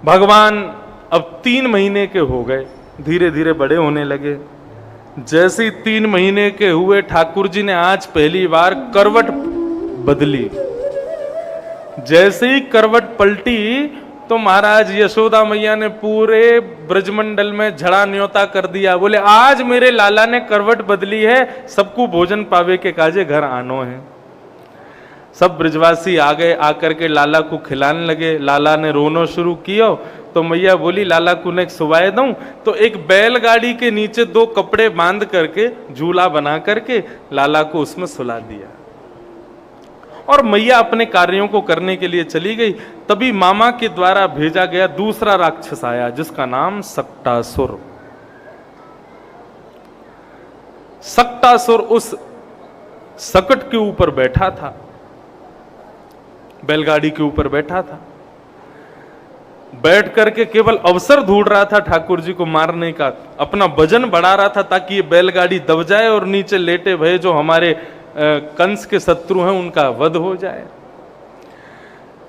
भगवान अब 3 महीने के हो गए, धीरे धीरे बड़े होने लगे। जैसे ही 3 महीने के हुए, ठाकुर जी ने आज पहली बार करवट बदली। जैसे ही करवट पलटी तो महाराज यशोदा मैया ने पूरे ब्रजमंडल में झड़ा न्योता कर दिया। बोले आज मेरे लाला ने करवट बदली है, सबको भोजन पावे के काजे घर आनो है। सब ब्रजवासी आ गए, आकर के लाला को खिलाने लगे। लाला ने रोना शुरू किया तो मैया बोली लाला को ने सुवाए दूं, तो एक बैलगाड़ी के नीचे 2 कपड़े बांध करके झूला बना करके लाला को उसमें सुला दिया और मैया अपने कार्यों को करने के लिए चली गई। तभी मामा के द्वारा भेजा गया दूसरा राक्षस आया जिसका नाम सक्टासुर। सक्टासुर उस सकट के ऊपर बैठा था, बैलगाड़ी के ऊपर बैठा था, बैठ करके केवल अवसर ढूंढ रहा था ठाकुर जी को मारने का। अपना वजन बढ़ा रहा था ताकि ये बैलगाड़ी दब जाए और नीचे लेटे भय जो हमारे कंस के शत्रु हैं उनका वध हो जाए।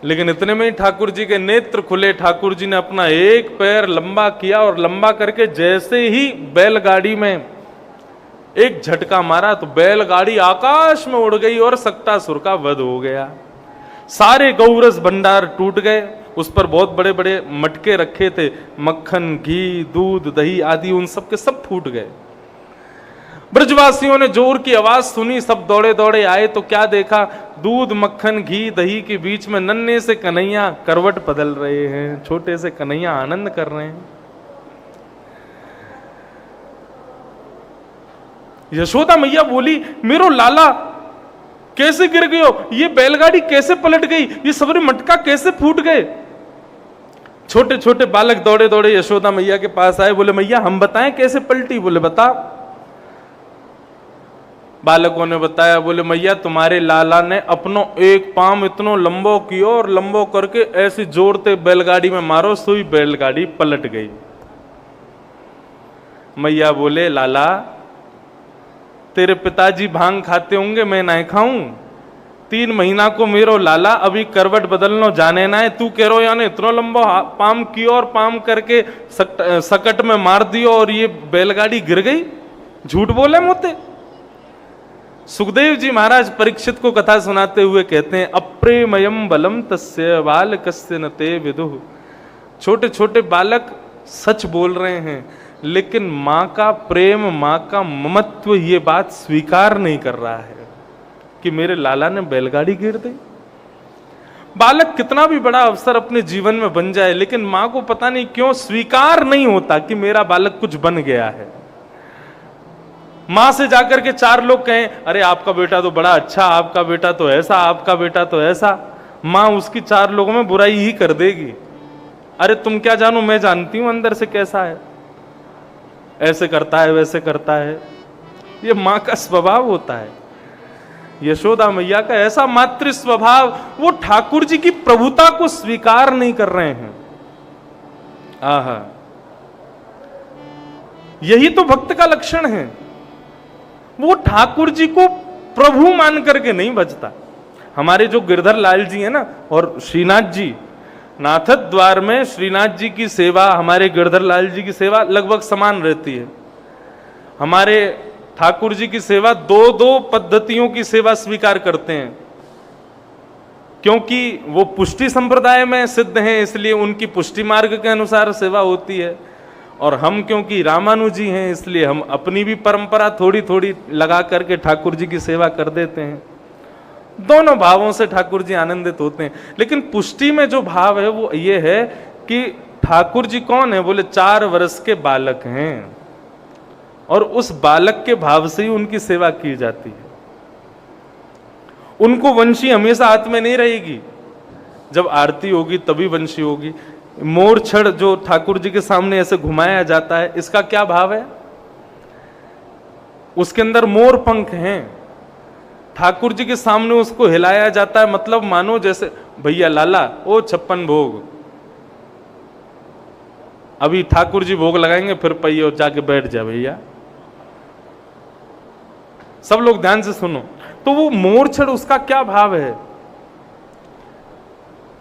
लेकिन इतने में ही ठाकुर जी के नेत्र खुले। ठाकुर जी ने अपना एक पैर लंबा किया और लंबा करके जैसे ही बैलगाड़ी में एक झटका मारा तो बैलगाड़ी आकाश में उड़ गई और सक्टासुर का वध हो गया। सारे गौरस भंडार टूट गए। उस पर बहुत बड़े बड़े मटके रखे थे, मक्खन, घी, दूध, दही आदि, उन सब के सब फूट गए। ब्रजवासियों ने जोर की आवाज सुनी, सब दौड़े दौड़े आए तो क्या देखा, दूध, मक्खन, घी, दही के बीच में नन्हे से कन्हैया करवट बदल रहे हैं। छोटे से कन्हैया आनंद कर रहे हैं। यशोदा मैया बोली मेरो लाला कैसे गिर गयो, ये बैलगाड़ी कैसे पलट गई, ये सबरे मटका कैसे फूट गए। छोटे छोटे बालक दौड़े दौड़े यशोदा मैया के पास आए, बोले मैया हम बताएं कैसे पलटी। बोले बता। बालकों ने बताया, बोले मैया तुम्हारे लाला ने अपनो एक पांव इतनो लंबो कियो और लंबो करके ऐसे जोरते बैलगाड़ी में मारो, सुई बैलगाड़ी पलट गई। मैया बोले लाला तेरे पिताजी भांग खाते होंगे, मैं नहीं खाऊं। 3 महीना को मेरो लाला अभी करवट बदलनो जाने ना है, तू कह रो यानी इतना लंबा पाम कियो और पाम करके सकट में मार दियो और ये बैलगाड़ी गिर गई। झूठ बोले मोते। सुखदेव जी महाराज परीक्षित को कथा सुनाते हुए कहते हैं अप्रेमयम बलम तस्य बालकस्य न ते विदुः। छोटे छोटे बालक सच बोल रहे हैं लेकिन मां का प्रेम, मां का ममत्व ये बात स्वीकार नहीं कर रहा है कि मेरे लाला ने बैलगाड़ी गिर दी। बालक कितना भी बड़ा अवसर अपने जीवन में बन जाए लेकिन मां को पता नहीं क्यों स्वीकार नहीं होता कि मेरा बालक कुछ बन गया है। मां से जाकर के 4 लोग कहें अरे आपका बेटा तो बड़ा अच्छा, आपका बेटा तो ऐसा, आपका बेटा तो ऐसा, मां उसकी 4 लोगों में बुराई ही कर देगी। अरे तुम क्या जानो, मैं जानती हूं अंदर से कैसा है, ऐसे करता है वैसे करता है। ये मां का स्वभाव होता है। यशोदा मैया का ऐसा मातृ स्वभाव, वो ठाकुर जी की प्रभुता को स्वीकार नहीं कर रहे हैं। आहा, यही तो भक्त का लक्षण है। वो ठाकुर जी को प्रभु मान करके नहीं बचता। हमारे जो गिरधर लाल जी है ना और श्रीनाथ जी, नाथद द्वार में श्रीनाथ जी की सेवा, हमारे गिरधर लाल जी की सेवा लगभग समान रहती है। हमारे ठाकुर जी की सेवा 2-2 पद्धतियों की सेवा स्वीकार करते हैं क्योंकि वो पुष्टि संप्रदाय में सिद्ध हैं, इसलिए उनकी पुष्टि मार्ग के अनुसार सेवा होती है। और हम क्योंकि रामानुजी हैं इसलिए हम अपनी भी परंपरा थोड़ी थोड़ी लगा करके ठाकुर जी की सेवा कर देते हैं। दोनों भावों से ठाकुर जी आनंदित होते हैं। लेकिन पुष्टि में जो भाव है वो ये है कि ठाकुर जी कौन है, बोले 4 वर्ष के बालक हैं और उस बालक के भाव से ही उनकी सेवा की जाती है। उनको वंशी हमेशा हाथ में नहीं रहेगी, जब आरती होगी तभी वंशी होगी। मोर छड़ जो ठाकुर जी के सामने ऐसे घुमाया जाता है, इसका क्या भाव है, उसके अंदर मोर पंख हैं। ठाकुर जी के सामने उसको हिलाया जाता है, मतलब मानो जैसे भैया लाला ओ 56 भोग, अभी ठाकुर जी भोग लगाएंगे फिर पहिए जाके बैठ जा भैया। सब लोग ध्यान से सुनो। तो वो मोरछड़ उसका क्या भाव है,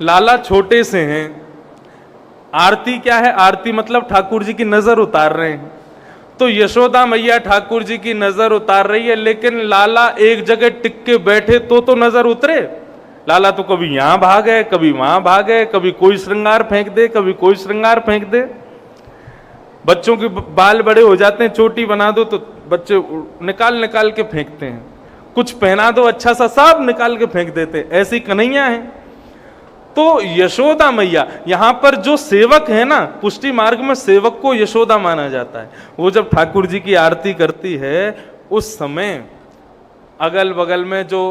लाला छोटे से हैं, आरती क्या है? आरती मतलब ठाकुर जी की नजर उतार रहे हैं। तो यशोदा मैया ठाकुर जी की नजर उतार रही है, लेकिन लाला एक जगह टिक के बैठे तो नजर उतरे। लाला तो कभी यहां भागे, कभी वहां भागे, कभी कोई श्रृंगार फेंक दे, कभी कोई श्रृंगार फेंक दे। बच्चों के बाल बड़े हो जाते हैं, चोटी बना दो तो बच्चे निकाल निकाल के फेंकते हैं। कुछ पहना दो अच्छा सा, सब निकाल के फेंक देते हैं। ऐसी कन्हैया है। तो यशोदा मैया, यहां पर जो सेवक है ना, पुष्टि मार्ग में सेवक को यशोदा माना जाता है। वो जब ठाकुर जी की आरती करती है उस समय अगल बगल में जो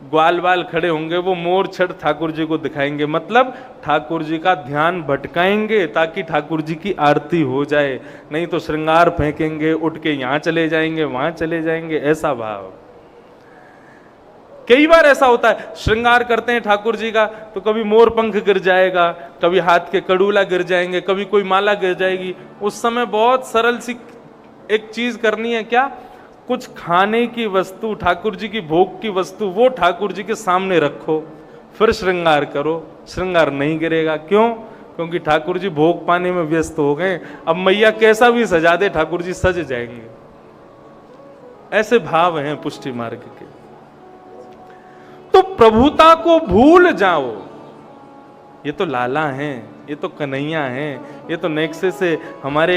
ग्वाल बाल खड़े होंगे वो मोर छड़ ठाकुर जी को दिखाएंगे, मतलब ठाकुर जी का ध्यान भटकाएंगे ताकि ठाकुर जी की आरती हो जाए। नहीं तो श्रृंगार फेंकेंगे, उठ के यहां चले जाएंगे, वहां चले जाएंगे, ऐसा भाव। कई बार ऐसा होता है, श्रृंगार करते हैं ठाकुर जी का तो कभी मोर पंख गिर जाएगा, कभी हाथ के कड़ूला गिर जाएंगे, कभी कोई माला गिर जाएगी। उस समय बहुत सरल सी एक चीज करनी है, क्या? कुछ खाने की वस्तु, ठाकुर जी की भोग की वस्तु, वो ठाकुर जी के सामने रखो, फिर श्रृंगार करो। श्रृंगार नहीं गिरेगा। क्यों? क्योंकि ठाकुर जी भोग पाने में व्यस्त हो गए। अब मैया कैसा भी सजा दे, ठाकुर जी सज जाएंगे। ऐसे भाव हैं पुष्टि मार्ग के। तो प्रभुता को भूल जाओ। ये तो लाला हैं, ये तो कन्हैया हैं, ये तो नेक्से से हमारे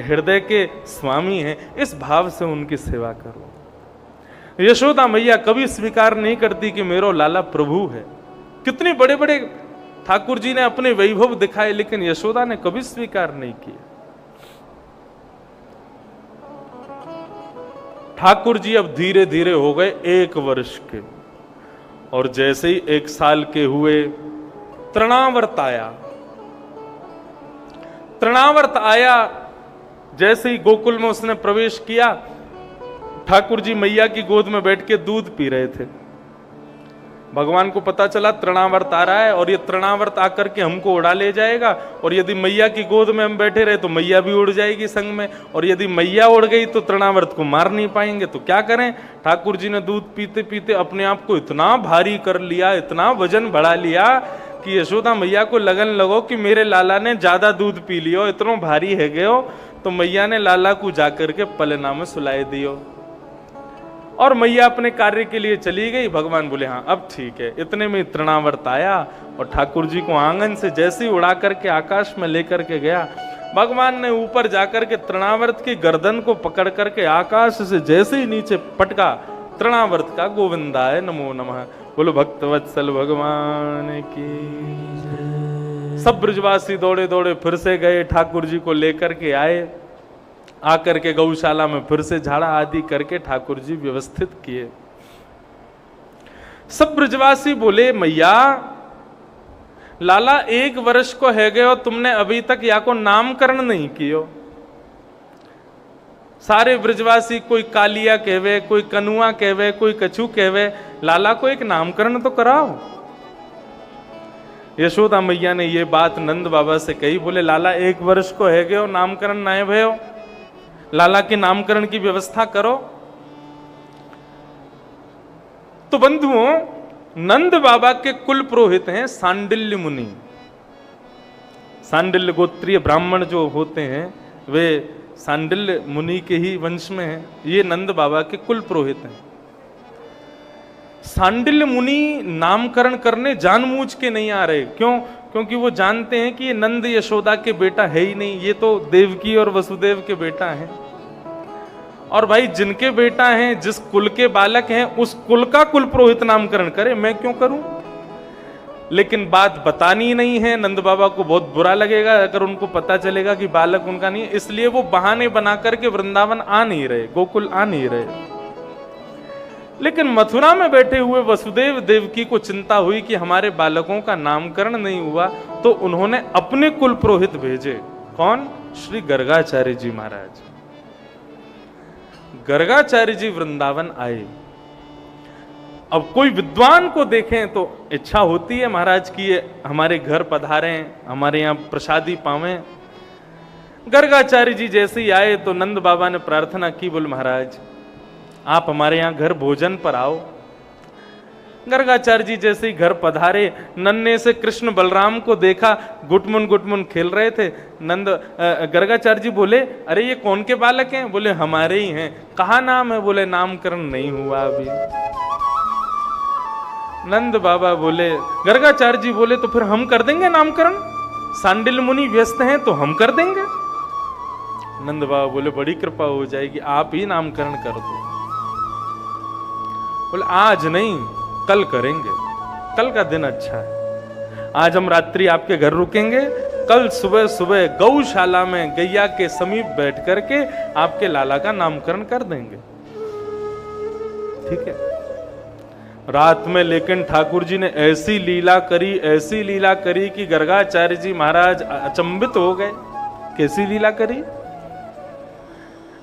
हृदय के स्वामी हैं। इस भाव से उनकी सेवा करो। यशोदा मैया कभी स्वीकार नहीं करती कि मेरो लाला प्रभु है। कितने बड़े बड़े ठाकुर जी ने अपने वैभव दिखाए, लेकिन यशोदा ने कभी स्वीकार नहीं किया। ठाकुर जी अब धीरे धीरे हो गए 1 वर्ष के, और जैसे ही 1 साल के हुए तृणावर्त आया। तृणावर्त आया, जैसे ही गोकुल में उसने प्रवेश किया, ठाकुर जी मैया की गोद में बैठ के दूध पी रहे थे। भगवान को पता चला तृणावर्त आ रहा है और ये तृणावर्त आकर के हमको उड़ा ले जाएगा, और यदि मैया की गोद में हम बैठे रहे तो मैया भी उड़ जाएगी संग में, और यदि मैया उड़ गई तो तृणावर्त को मार नहीं पाएंगे। तो क्या करें? ठाकुर जी ने दूध पीते पीते अपने आप को इतना भारी कर लिया, इतना वजन बढ़ा लिया कि यशोदा मैया को लगन लगो कि मेरे लाला ने ज्यादा दूध पी लियो, इतना भारी है गयो। तो मैया ने लाला को जाकर के पलना में सुलाए दियो, और मैया अपने कार्य के लिए चली गई। भगवान बोले हाँ अब ठीक है। इतने में तृणावर्त आया और ठाकुर जी को आंगन से जैसे ही उड़ा करके आकाश में लेकर के गया, भगवान ने ऊपर जाकर के तृणावर्त की गर्दन को पकड़ करके आकाश से जैसे ही नीचे पटका, तृणावर्त का गोविंदाय नमो नमः। बोलो भक्तवत्सल भगवान की। सब ब्रजवासी दौड़े दौड़े फिर से गए, ठाकुर जी को लेकर के आए। आकर के गौशाला में फिर से झाड़ा आदि करके ठाकुर जी व्यवस्थित किए। सब ब्रजवासी बोले मैया लाला 1 वर्ष को है गए, तुमने अभी तक या को नामकरण नहीं कियो। सारे ब्रजवासी कोई कालिया कहवे, कोई कनुआ कहवे, कोई कछु कहवे, लाला को एक नामकरण तो कराओ। यशोदा मैया ने ये बात नंद बाबा से कही। बोले लाला 1 वर्ष को है गए, नामकरण ना भयो, लाला के नामकरण की व्यवस्था करो। तो बंधुओं, नंद बाबा के कुल पुरोहित हैं सांडिल्य मुनि। सांडिल्य गोत्रीय ब्राह्मण जो होते हैं वे सांडिल्य मुनि के ही वंश में हैं। ये नंद बाबा के कुल पुरोहित हैं। सांडिल्य मुनि नामकरण करने जानबूझ के नहीं आ रहे। क्यों? क्योंकि वो जानते हैं कि ये नंद यशोदा के बेटा है ही नहीं, ये तो देवकी और वसुदेव के बेटा हैं। और भाई जिनके बेटा हैं, जिस कुल के बालक हैं, उस कुल का कुल पुरोहित नामकरण करे, मैं क्यों करूं? लेकिन बात बतानी नहीं है। नंद बाबा को बहुत बुरा लगेगा अगर उनको पता चलेगा कि बालक उनका नहीं है, इसलिए वो बहाने बना करके वृंदावन आ नहीं रहे, गोकुल आ नहीं रहे। लेकिन मथुरा में बैठे हुए वसुदेव देवकी को चिंता हुई कि हमारे बालकों का नामकरण नहीं हुआ, तो उन्होंने अपने कुल पुरोहित भेजे। कौन? श्री गर्गाचार्य जी महाराज। गर्गाचार्य जी वृंदावन आए। अब कोई विद्वान को देखें तो इच्छा होती है महाराज की ये हमारे घर पधारें, हमारे यहाँ प्रसादी पावें। गर्गाचार्य जी जैसे ही आए तो नंद बाबा ने प्रार्थना की, बोल महाराज आप हमारे यहाँ घर भोजन पर आओ। गर्गाचार्य जी जैसे ही घर पधारे, नन्हे से कृष्ण बलराम को देखा, गुटमुन खेल रहे थे। गर्गाचार्य जी बोले, अरे ये कौन के बालक हैं? बोले हमारे ही हैं। कहा नाम है? बोले नामकरण नहीं हुआ अभी। नंद बाबा बोले, गर्गाचार्य जी बोले तो फिर हम कर देंगे नामकरण, सांडिल मुनि व्यस्त हैं तो हम कर देंगे। नंद बाबा बोले बड़ी कृपा हो जाएगी, आप ही नामकरण कर दो। बोले आज नहीं, कल करेंगे, कल का दिन अच्छा है। आज हम रात्रि आपके घर रुकेंगे, कल सुबह सुबह गौशाला में गैया के समीप बैठ करके आपके लाला का नामकरण कर देंगे। ठीक है। रात में लेकिन ठाकुर जी ने ऐसी लीला करी कि गर्गाचार्य जी महाराज अचंभित हो गए। कैसी लीला करी?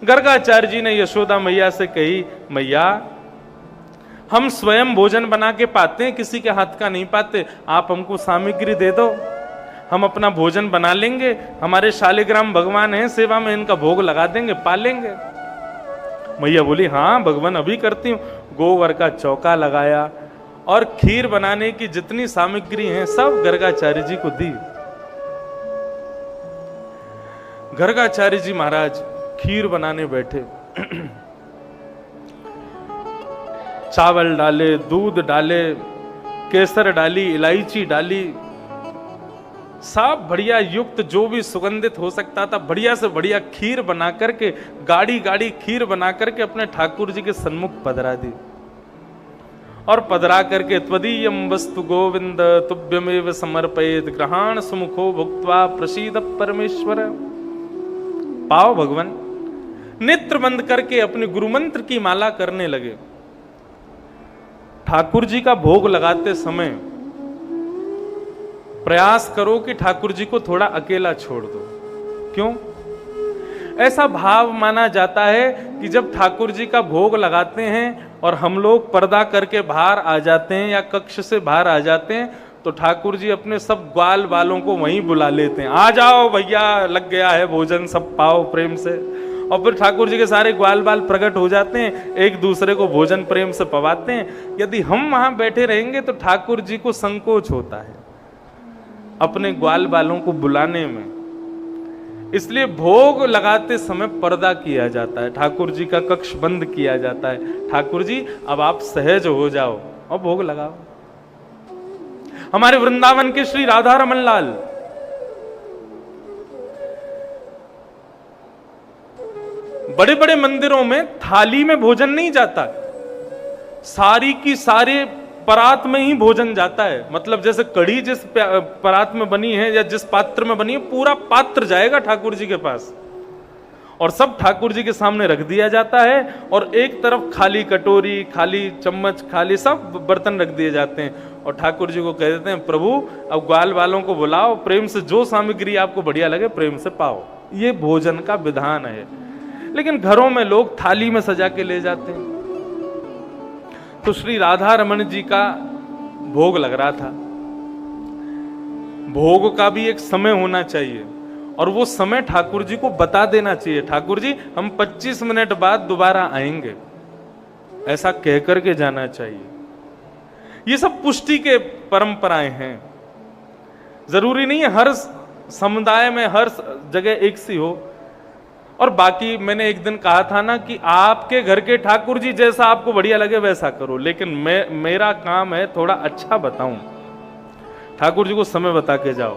गर्गाचार्य जी ने यशोदा मैया से कही, मैया हम स्वयं भोजन बना के पाते हैं, किसी के हाथ का नहीं पाते, आप हमको सामग्री दे दो, हम अपना भोजन बना लेंगे, हमारे शालिग्राम भगवान हैं सेवा में, इनका भोग लगा देंगे, पालेंगे। मैया बोली हाँ भगवान अभी करती हूँ। गोबर का चौका लगाया और खीर बनाने की जितनी सामग्री है सब गर्गाचार्य जी को दी। गर्गाचार्य जी महाराज खीर बनाने बैठे। चावल डाले, दूध डाले, केसर डाली, इलायची डाली, सब बढ़िया युक्त जो भी सुगंधित हो सकता था बढ़िया से बढ़िया खीर बना करके, गाड़ी गाड़ी खीर बना करके अपने ठाकुर जी के सन्मुख पधरा दी। और पधरा करके त्वदीयम वस्तु गोविंद तुभ्यमेव समर्पयेत ग्रहण सुमुखो भुक्त्वा प्रसीद परमेश्वर। पाओ भगवान। नेत्र बंद करके अपने गुरु मंत्र की माला करने लगे। ठाकुर जी का भोग लगाते समय प्रयास करो कि ठाकुर जी को थोड़ा अकेला छोड़ दो। क्यों? ऐसा भाव माना जाता है कि जब ठाकुर जी का भोग लगाते हैं और हम लोग पर्दा करके बाहर आ जाते हैं या कक्ष से बाहर आ जाते हैं तो ठाकुर जी अपने सब ग्वाल बालों को वहीं बुला लेते हैं, आ जाओ भैया लग गया है भोजन, सब पाओ प्रेम से। और फिर ठाकुर जी के सारे ग्वाल बाल प्रकट हो जाते हैं, एक दूसरे को भोजन प्रेम से पवाते हैं। यदि हम वहां बैठे रहेंगे तो ठाकुर जी को संकोच होता है अपने ग्वाल बालों को बुलाने में, इसलिए भोग लगाते समय पर्दा किया जाता है, ठाकुर जी का कक्ष बंद किया जाता है। ठाकुर जी अब आप सहज हो जाओ और भोग लगाओ। हमारे वृंदावन के श्री राधा रमन लाल बड़े बड़े मंदिरों में थाली में भोजन नहीं जाता, सारी की सारे परात में ही भोजन जाता है। मतलब जैसे कढ़ी जिस परात में बनी है या जिस पात्र में बनी है, पूरा पात्र जाएगा ठाकुर जी के पास और सब ठाकुर जी के सामने रख दिया जाता है। और एक तरफ खाली कटोरी, खाली चम्मच, खाली सब बर्तन रख दिए जाते हैं और ठाकुर जी को कह देते हैं प्रभु अब ग्वाल वालों को बुलाओ, प्रेम से जो सामग्री आपको बढ़िया लगे प्रेम से पाओ। ये भोजन का विधान है। लेकिन घरों में लोग थाली में सजा के ले जाते हैं। तो श्री राधा रमन जी का भोग लग रहा था। भोग का भी एक समय होना चाहिए और वो समय ठाकुर जी को बता देना चाहिए, ठाकुर जी हम 25 मिनट बाद दोबारा आएंगे, ऐसा कह करके जाना चाहिए। ये सब पुष्टि के परंपराएं हैं। जरूरी नहीं है हर समुदाय में हर जगह एक सी हो। और बाकी मैंने एक दिन कहा था ना कि आपके घर के ठाकुर जी जैसा आपको बढ़िया लगे वैसा करो, लेकिन मेरा काम है थोड़ा अच्छा बताऊं। ठाकुर जी को समय बता के जाओ,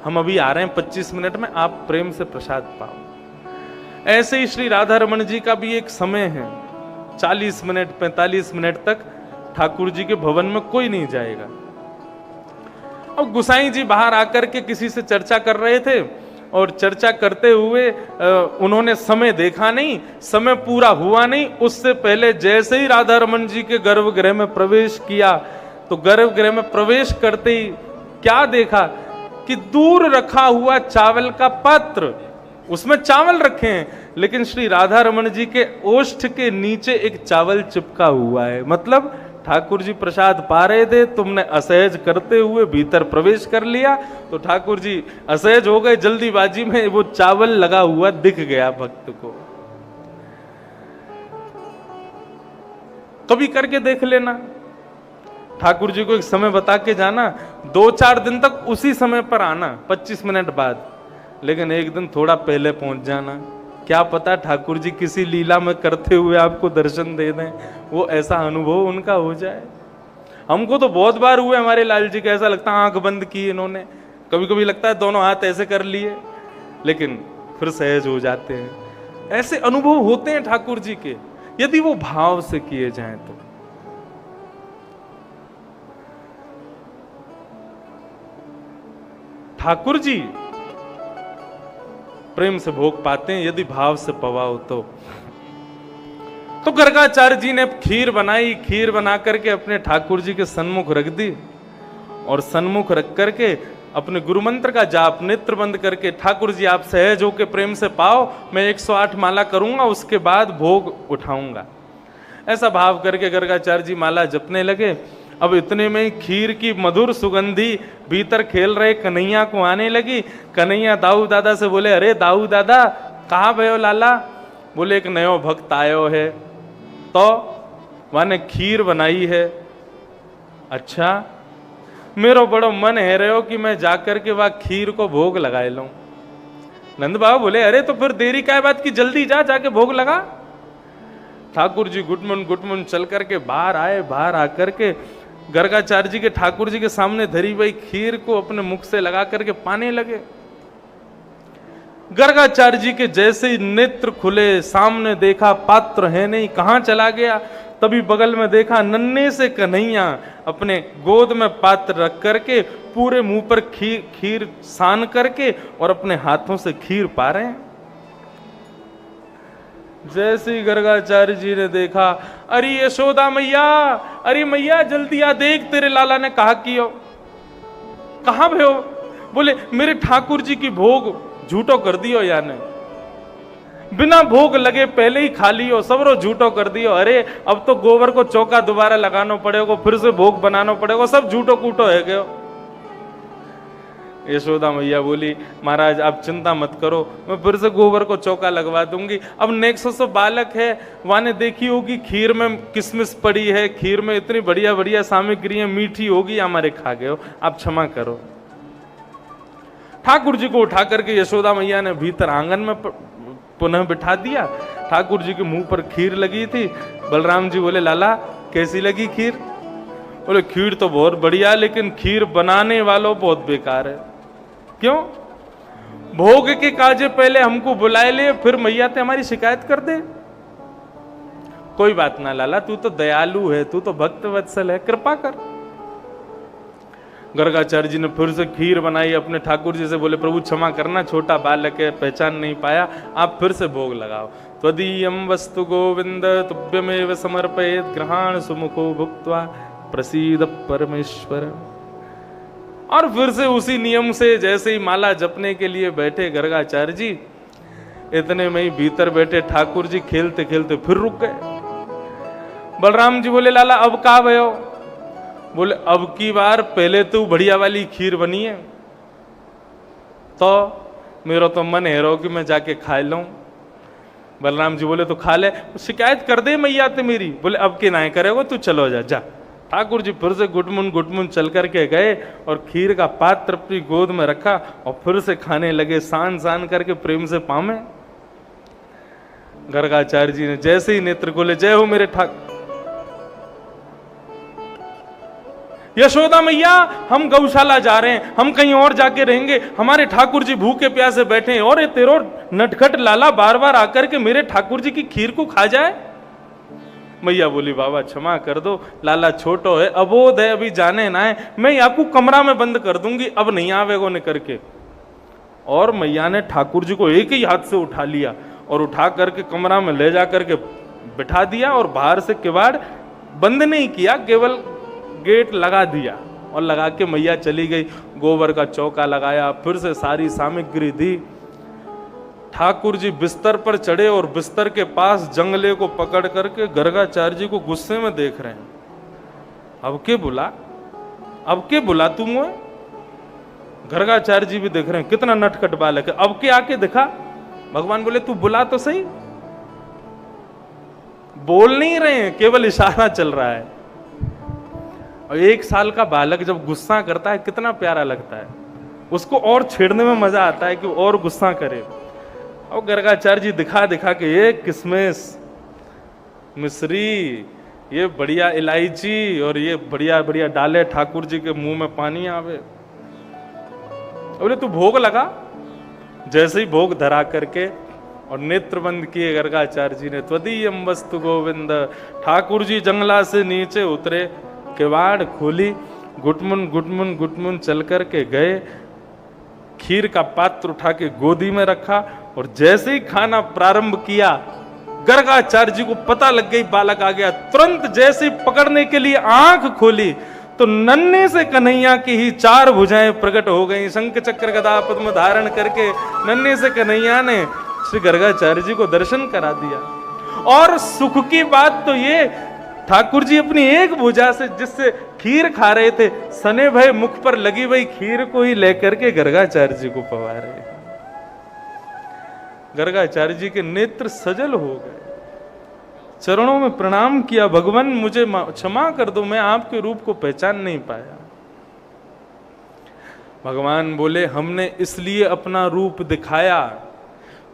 हम अभी आ रहे हैं 25 मिनट में, आप प्रेम से प्रसाद पाओ। ऐसे ही श्री राधा रमन जी का भी एक समय है, 40 मिनट 45 मिनट तक ठाकुर जी के भवन में कोई नहीं जाएगा। अब गुसाई जी बाहर आकर के किसी से चर्चा कर रहे थे और चर्चा करते हुए उन्होंने समय देखा नहीं, समय पूरा हुआ नहीं, उससे पहले जैसे ही राधा रमन जी के गर्भगृह में प्रवेश किया तो गर्भगृह में प्रवेश करते ही क्या देखा कि दूर रखा हुआ चावल का पात्र, उसमें चावल रखे हैं लेकिन श्री राधा रमन जी के ओष्ठ के नीचे एक चावल चिपका हुआ है। मतलब ठाकुर जी प्रसाद पा रहे थे, तुमने असहज करते हुए भीतर प्रवेश कर लिया तो ठाकुर जी असहज हो गए, जल्दीबाजी में वो चावल लगा हुआ दिख गया भक्त को। कभी करके देख लेना। ठाकुर जी को एक समय बता के जाना, 2-4 दिन तक उसी समय पर आना, 25 मिनट बाद, लेकिन एक दिन थोड़ा पहले पहुंच जाना। क्या पता ठाकुर जी किसी लीला में करते हुए आपको दर्शन दे दें, वो ऐसा अनुभव उनका हो जाए। हमको तो बहुत बार हुए हमारे लाल जी का, ऐसा लगता है आंख बंद की इन्होंने, कभी कभी लगता है दोनों हाथ ऐसे कर लिए, लेकिन फिर सहज हो जाते हैं। ऐसे अनुभव होते हैं ठाकुर जी के, यदि वो भाव से किए जाएं तो। ठाकुर जी प्रेम से भोग पाते हैं यदि भाव से पवाओ तो गर्गाचार्य जी ने खीर बनाई, खीर बना करके अपने ठाकुर जी के सन्मुख रख दी, और सन्मुख रख करके अपने गुरु मंत्र का जाप नेत्र बंद करके, ठाकुर जी आप सहज होके प्रेम से पाओ, मैं 108 माला करूंगा, उसके बाद भोग उठाऊंगा। ऐसा भाव करके गर्गाचार्य जी माला जपने लगे। अब इतने में खीर की मधुर सुगंधी भीतर खेल रहे कन्हैया को आने लगी। कन्हैया दाऊ दादा से बोले, अरे दाऊ दादा कहाँ भयो लाला? बोले एक नयो भक्त आयो है, तो माने खीर बनाई है। अच्छा, मेरो बड़ो मन है रहो कि मैं जाकर के वह खीर को भोग लगाए लूं। नंद बाबा बोले, अरे तो फिर देरी क्या बात की, जल्दी जा, जाके भोग लगा। ठाकुर जी गुटमुन चल करके बाहर आए। बाहर आकर के गर्गाचार्य जी के ठाकुर जी के सामने धरी हुई खीर को अपने मुख से लगा करके पाने लगे। गर्गाचार्य जी के जैसे ही नेत्र खुले, सामने देखा पात्र है नहीं, कहां चला गया। तभी बगल में देखा नन्हे से कन्हैया अपने गोद में पात्र रख करके पूरे मुंह पर खीर सान करके और अपने हाथों से खीर पा रहे हैं। जैसे ही गर्गाचार्य जी ने देखा, अरे यशोदा मैया, अरे मैया जल्दी आ, देख तेरे लाला ने कहा कियो। कहां भयो? बोले मेरे ठाकुर जी की भोग झूठो कर दियो, याने बिना भोग लगे पहले ही खा लियो, सबरो झूठो कर दियो। अरे अब तो गोबर को चौका दोबारा लगाना पड़ेगा, फिर से भोग बनाना पड़ेगा, सब झूठो कूटो है गयो। यशोदा मैया बोली, महाराज आप चिंता मत करो, मैं फिर से गोबर को चौका लगवा दूंगी। अब नेक्सो बालक है, वाने देखी होगी खीर में किसमिस पड़ी है, खीर में इतनी बढ़िया बढ़िया सामग्री है, मीठी होगी, हमारे खा गए हो, आप क्षमा करो। ठाकुर जी को उठा करके यशोदा मैया ने भीतर आंगन में पुनः बिठा दिया। ठाकुर जी के मुंह पर खीर लगी थी। बलराम जी बोले, लाला कैसी लगी खीर? बोले खीर तो बहुत बढ़िया, लेकिन खीर बनाने वालों बहुत बेकार है। क्यों? भोग के काजे पहले हमको बुलाए ले, फिर मैया ते हमारी शिकायत कर दे। कोई बात ना लाला, तू तो दयालु है, तू तो भक्त वत्सल है, कृपा कर। गर्गाचार्य जी ने फिर से खीर बनाई, अपने ठाकुर जी से बोले, प्रभु क्षमा करना, छोटा बालक है, पहचान नहीं पाया, आप फिर से भोग लगाओ। त्वदीयं वस्तु गोविंद तुभ्यमेव समर्पयेत् ग्रहाण सुमुखो भुक्त्वा प्रसीद परमेश्वर। और फिर से उसी नियम से जैसे ही माला जपने के लिए बैठे गर्गाचार्य जी, इतने में ही भीतर बैठे ठाकुर जी खेलते खेलते फिर रुक गए। बलराम जी बोले, लाला अब कहाँ भयो? बोले अब की बार पहले तो बढ़िया वाली खीर बनी है, तो मेरा तो मन है रो कि मैं जाके खा लूं। बलराम जी बोले, तो खा ले, शिकायत कर दे मैया ते मेरी। बोले अब के ना करेगो, तू चलो जा जा। ठाकुर जी फिर से गुटमुन चल करके गए और खीर का पात्र अपनी गोद में रखा और फिर से खाने लगे, सान करके प्रेम से पामे। गर्गाचार्य जी ने जैसे ही नेत्र खोले, जय हो मेरे ठाकुर। यशोदा मैया हम गौशाला जा रहे हैं, हम कहीं और जाके रहेंगे, हमारे ठाकुर जी भूखे प्यासे बैठे हैं, और ये तेरो नटखट लाला बार बार आकर के मेरे ठाकुर जी की खीर को खा जाए। मैया बोली, बाबा क्षमा कर दो, लाला छोटो है, अबोध है, अभी जाने ना है, मैं आपको कमरा में बंद कर दूंगी, अब नहीं आवेगो ने करके। और मैया ने ठाकुर जी को एक ही हाथ से उठा लिया और उठा करके कमरा में ले जा करके बिठा दिया, और बाहर से किवाड़ बंद नहीं किया, केवल गेट लगा दिया, और लगा के मैया चली गई। गोबर का चौका लगाया, फिर से सारी सामग्री दी। ठाकुर जी बिस्तर पर चढ़े और बिस्तर के पास जंगले को पकड़ करके गर्गाचार्य जी को गुस्से में देख रहे हैं। अब के बुला तुम? गर्गाचार्य जी भी देख रहे हैं, कितना नटखट बालक है, अब के आके दिखा। भगवान बोले, तू बुला तो सही। बोल नहीं रहे हैं, केवल इशारा चल रहा है। और 1 साल का बालक जब गुस्सा करता है कितना प्यारा लगता है, उसको और छेड़ने में मजा आता है कि और गुस्सा करे। और गर्गाचार्य जी दिखा दिखा के ये किसमिस, मिश्री, ये बढ़िया इलायची और ये बढ़िया बढ़िया डाले, ठाकुर जी के मुंह में पानी आवे। बोले तू भोग लगा। जैसे ही भोग धरा करके और नेत्र बंद किए गर्गाचार्य जी ने, त्वदीयम वस्तु गोविंद। ठाकुर जी जंगला से नीचे उतरे, किवाड़ खोली, गुटमुन गुटमुन गुटमुन चल करके गए, खीर का पात्र उठा के गोदी में रखा और जैसे ही खाना प्रारंभ किया, गर्गाचार्य जी को पता लग गई बालक आ गया। तुरंत जैसे ही पकड़ने के लिए आंख खोली तो नन्हे से कन्हैया की ही 4 भुजाएं प्रकट हो गई। शंख चक्र गदा पद्म धारण करके नन्हे से कन्हैया ने श्री गर्गाचार्य जी को दर्शन करा दिया। और सुख की बात तो ये, ठाकुर जी अपनी एक भुजा से जिससे खीर खा रहे थे, सने भय मुख पर लगी हुई खीर को ही लेकर के गर्गाचार्य जी को पवा रहे। गर्गाचार्य जी के नेत्र सजल हो गए, चरणों में प्रणाम किया, भगवान मुझे क्षमा कर दो, मैं आपके रूप को पहचान नहीं पाया। भगवान बोले हमने इसलिए अपना रूप दिखाया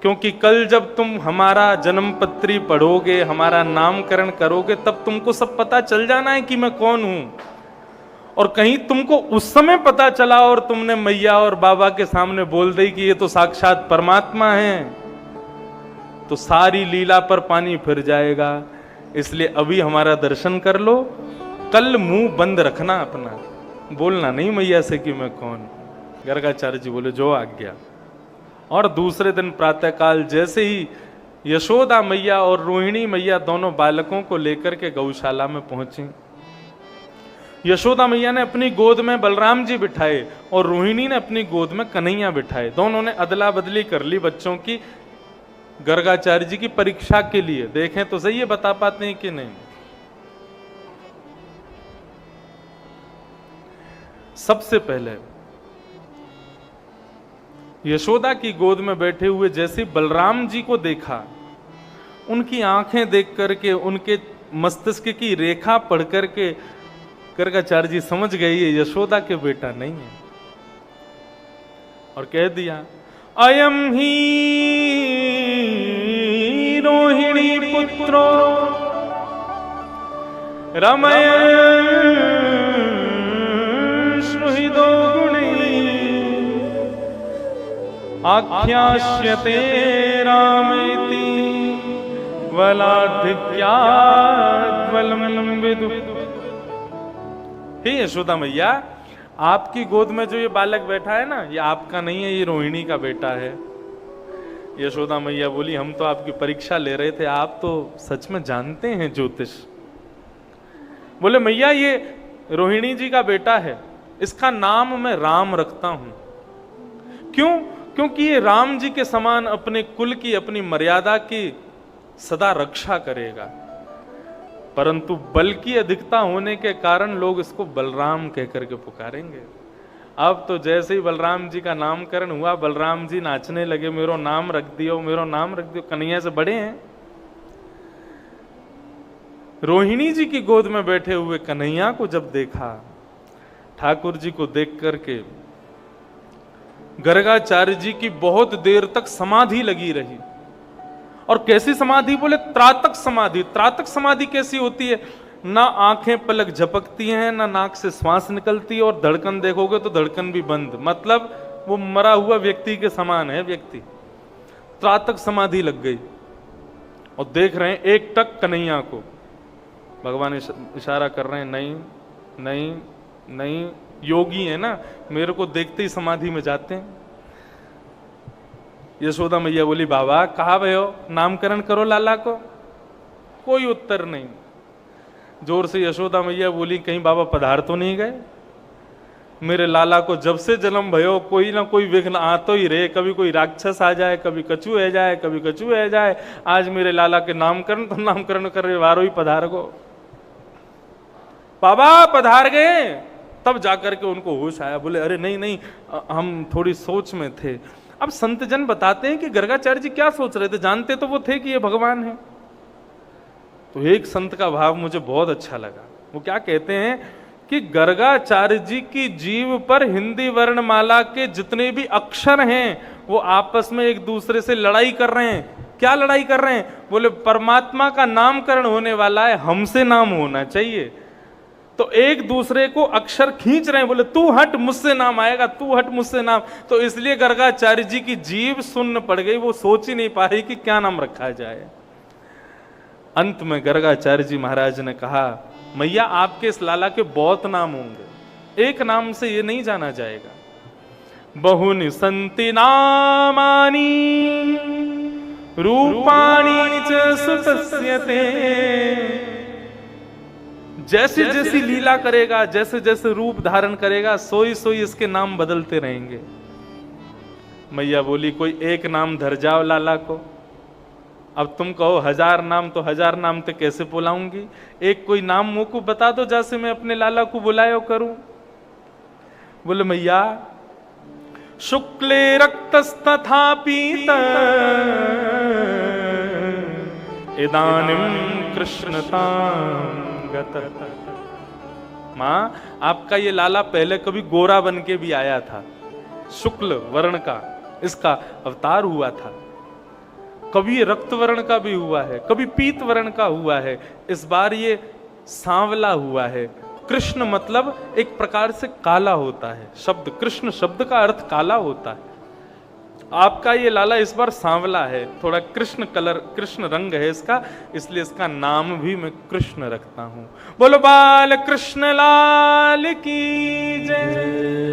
क्योंकि कल जब तुम हमारा जन्मपत्री पढ़ोगे, हमारा नामकरण करोगे, तब तुमको सब पता चल जाना है कि मैं कौन हूं। और कहीं तुमको उस समय पता चला और तुमने मैया और बाबा के सामने बोल दी कि ये तो साक्षात परमात्मा है, तो सारी लीला पर पानी फिर जाएगा। इसलिए अभी हमारा दर्शन कर लो, कल मुंह बंद रखना अपना, बोलना नहीं मैया से कि मैं कौन। गर्गाचार्य जी बोले जो आज्ञा। और दूसरे दिन प्रातःकाल जैसे ही यशोदा मैया और रोहिणी मैया दोनों बालकों को लेकर के गौशाला में पहुंची, यशोदा मैया ने अपनी गोद में बलराम जी बिठाए और रोहिणी ने अपनी गोद में कन्हैया बिठाए। दोनों ने अदला बदली कर ली बच्चों की, गर्गाचार्य जी की परीक्षा के लिए। देखें तो सही ये बता पाते हैं कि नहीं। सबसे पहले यशोदा की गोद में बैठे हुए जैसे बलराम जी को देखा, उनकी आंखें देख करके, उनके मस्तिष्क की रेखा पढ़ करके गर्गाचार्य जी समझ गए ये यशोदा के बेटा नहीं है, और कह दिया अयम ही रोहिणी पुत्रो रमय श्रुहिदो गुणी आख्यास्यते रामेति वलाधिक्याद्वलम विदु। हे यशोदा मैया, आपकी गोद में जो ये बालक बैठा है ना, ये आपका नहीं है, ये रोहिणी का बेटा है। यशोदा मैया बोली हम तो आपकी परीक्षा ले रहे थे, आप तो सच में जानते हैं ज्योतिष। बोले मैया ये रोहिणी जी का बेटा है, इसका नाम मैं राम रखता हूं। क्यों? क्योंकि ये राम जी के समान अपने कुल की, अपनी मर्यादा की सदा रक्षा करेगा, परंतु बल की अधिकता होने के कारण लोग इसको बलराम कह करके पुकारेंगे। अब तो जैसे ही बलराम जी का नामकरण हुआ, बलराम जी नाचने लगे, मेरो नाम रख दियो, मेरो नाम रख दियो। कन्हैया से बड़े हैं। रोहिणी जी की गोद में बैठे हुए कन्हैया को जब देखा, ठाकुर जी को देख करके गर्गाचार्य जी की बहुत देर तक समाधि लगी रही। और कैसी समाधि? बोले त्रातक समाधि। त्रातक समाधि कैसी होती है? ना आंखें पलक झपकती हैं, ना नाक से श्वास निकलती है, और धड़कन देखोगे तो धड़कन भी बंद, मतलब वो मरा हुआ व्यक्ति के समान है व्यक्ति। त्रातक समाधि लग गई और देख रहे हैं एक टक कन्हैया को। भगवान इशारा कर रहे हैं नहीं नहीं नहीं, योगी है ना, मेरे को देखते ही समाधि में जाते हैं। यशोदा मैया बोली बाबा कहाँ गए हो, नामकरण करो लाला को। कोई उत्तर नहीं। जोर से यशोदा मैया बोली कहीं बाबा पधार तो नहीं गए? मेरे लाला को जब से जन्म भयो कोई ना कोई विघ्न आ तो ही रहे, कभी कोई राक्षस आ जाए, कभी कछू है जाए, कभी कछू है जाए। आज मेरे लाला के नामकरण, तो नामकरण कर रहे वारो ही पधार गो। बाबा पधार गए। तब जाकर के उनको होश आया। बोले अरे नहीं नहीं, हम थोड़ी सोच में थे। अब संत जन बताते हैं कि गर्गाचार्य जी क्या सोच रहे थे, जानते तो वो थे कि ये भगवान है। तो एक संत का भाव मुझे बहुत अच्छा लगा। वो क्या कहते हैं कि गर्गाचार्य जी की जीभ पर हिंदी वर्णमाला के जितने भी अक्षर हैं वो आपस में एक दूसरे से लड़ाई कर रहे हैं। क्या लड़ाई कर रहे हैं? बोले परमात्मा का नामकरण होने वाला है, हमसे नाम होना चाहिए, तो एक दूसरे को अक्षर खींच रहे हैं। बोले तू हट मुझसे नाम आएगा, तू हट मुझसे नाम। तो इसलिए गर्गाचार्य जी की जीभ सुन्न पड़ गई, वो सोच ही नहीं पा रही कि क्या नाम रखा जाए। अंत में गर्गाचार्य जी महाराज ने कहा, मैया आपके इस लाला के बहुत नाम होंगे, एक नाम से ये नहीं जाना जाएगा। बहुनि संति नामानि रूपाणि च सुतस्य ते। जैसी जैसी लीला करेगा, जैसे जैसे रूप धारण करेगा, सोई सोई इसके नाम बदलते रहेंगे। मैया बोली, कोई एक नाम धर जाओ लाला को। अब तुम कहो 1000 नाम, तो 1000 नाम तो कैसे बुलाऊंगी? एक कोई नाम मुंह को बता दो जैसे मैं अपने लाला को बुलायो करूं। बोले मैया, शुक्ले रक्तस्तथा पीत इदानीं कृष्णतां गत। मां, आपका ये लाला पहले कभी गोरा बन के भी आया था, शुक्ल वर्ण का इसका अवतार हुआ था, कभी रक्त वर्ण का भी हुआ है, कभी पीत वर्ण का हुआ है, इस बार ये सांवला हुआ है। कृष्ण मतलब एक प्रकार से काला होता है, शब्द कृष्ण शब्द का अर्थ काला होता है। आपका ये लाला इस बार सांवला है, थोड़ा कृष्ण कलर, कृष्ण रंग है इसका, इसलिए इसका नाम भी मैं कृष्ण रखता हूं। बोलो बाल कृष्ण लाल की जय।